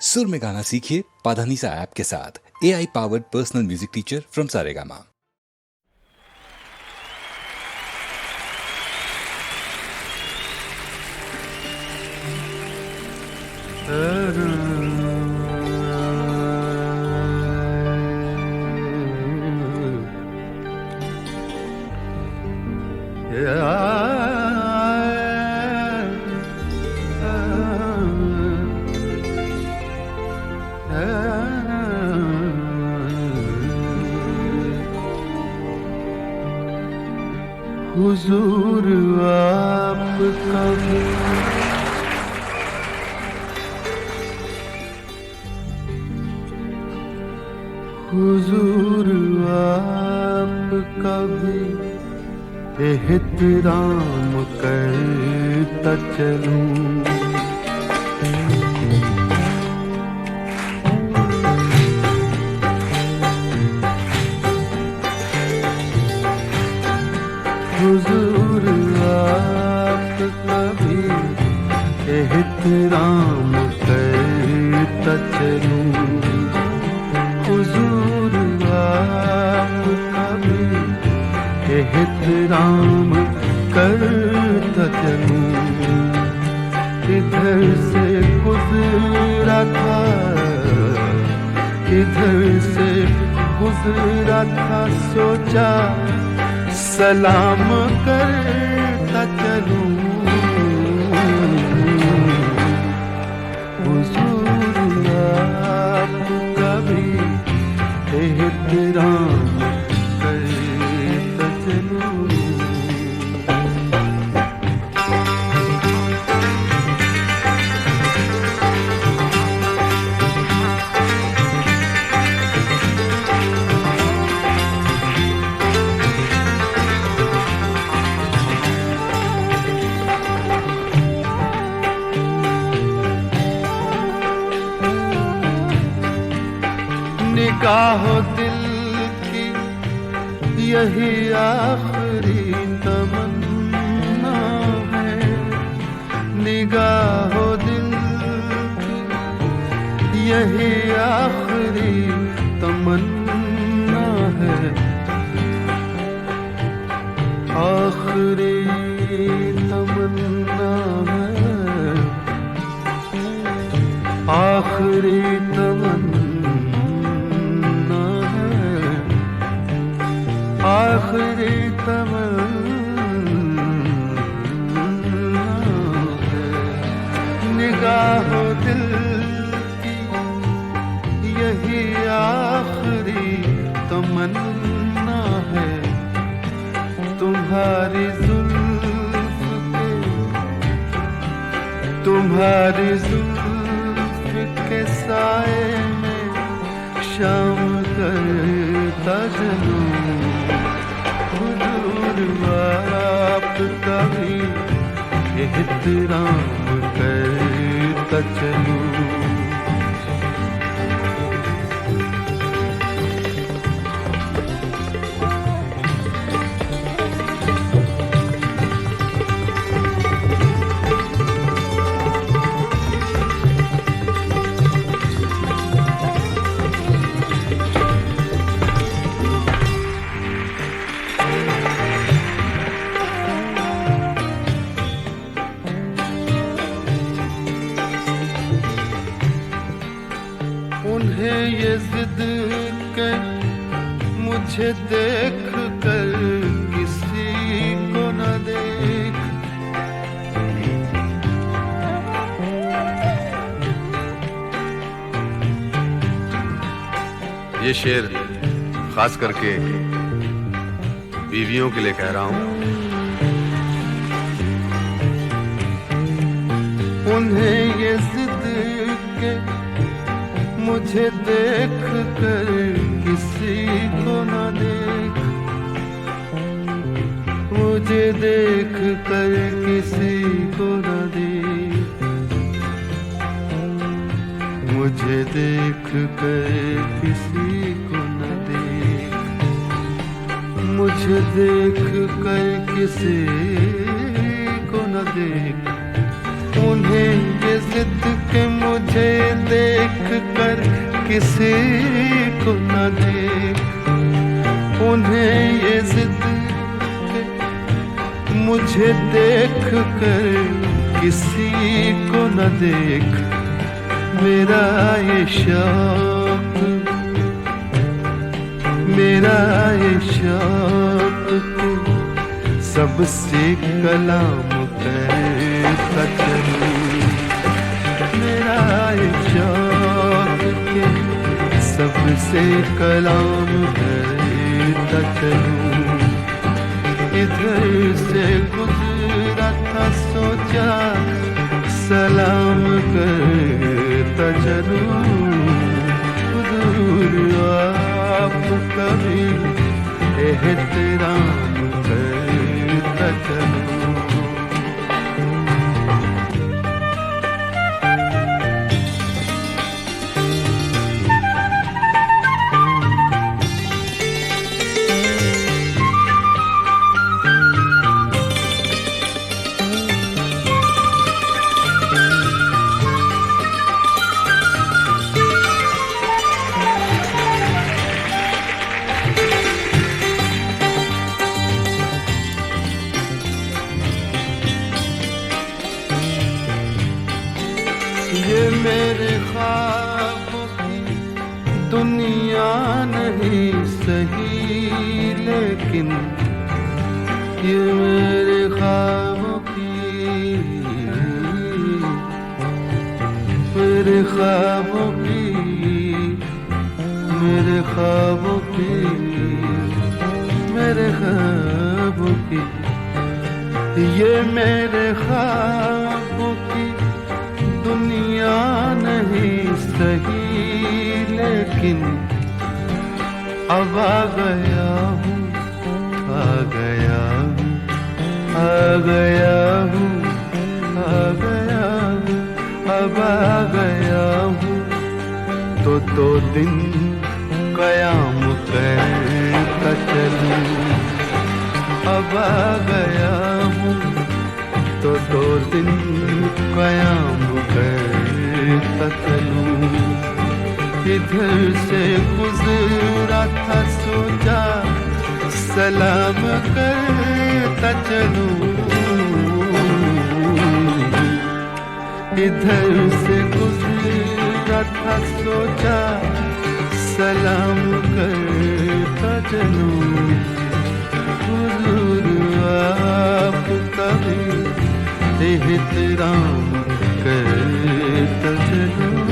सुर में गाना सीखिए पाधानीसा ऐप के साथ। AI powered personal music teacher from Saregama. हुजूर आपका भी हुजूर आपका भी एहतराम करता चलूं। हुजूर आपका भी एहतराम करता चलूं। हुजूर आपका भी एहतराम करता चलूं। इधर से गुजरा था, इधर से गुजरा था, सोचा सलाम करता चलूं। हुजूर आपका भी एहतराम करता चलूं। निगाहो दिल की यही आखिरी तमन्ना है। निगाहो दिल की यही आखिरी तमन्ना है। आखिरी तमन्ना है, आखिरी तमन्ना, आखिरी तमन्ना है। निगाहो दिल की यही आखिरी तमन्ना है। तुम्हारी जुल्फ के, तुम्हारी जुल्फ के साए में शाम करता चलूं। हुजूर आपका भी एहतराम करता चलूं। उन्हें ये जिद के मुझे देख कर किसी को न देख। ये शेर खास करके बीवियों के लिए कह रहा हूं। उन्हें ये जिद के मुझे देख कर किसी को न देख। मुझे देख कर किसी को न देख। मुझे देख कर किसी को न देख। मुझे देख कर किसी को न देख। उन्हें ये जिद के मुझे देख देख कर किसी को न देख, उन्हें ये जिद है मुझे देख कर किसी को न देख। मेरा ये शौक, मेरा ये शौक सबसे कलाम करता चलूं। मेरा ये शौक सबसे कलाम करता चलूं। इधर से गुजरा था सोचा सलाम करता चलूं। हुजूर आप कभी एहतराम करता चलूं। ये मेरे ख्वाबों की दुनिया नहीं सही, लेकिन ये मेरे ख्वाबों की, मेरे ख्वाबों की, मेरे ख्वाबों की, मेरे ख्वाबों की, ये मेरे ख्वाबों की दुनिया नहीं सही, लेकिन अब आ गया हूँ, आ गया हूँ, आ गया हूँ, आ गया हूँ, अब आ गया हूँ। तो 2 दिन क़याम करता चलूं। अब आ गया हूँ तो 2 दिन क़याम करता चलूं। इधर से गुजरा था सोचा सलाम करता चलूं। इधर से गुजरा था सोचा सलाम करता चलूं। हुजूर आप कभी एहतराम करता चलूं।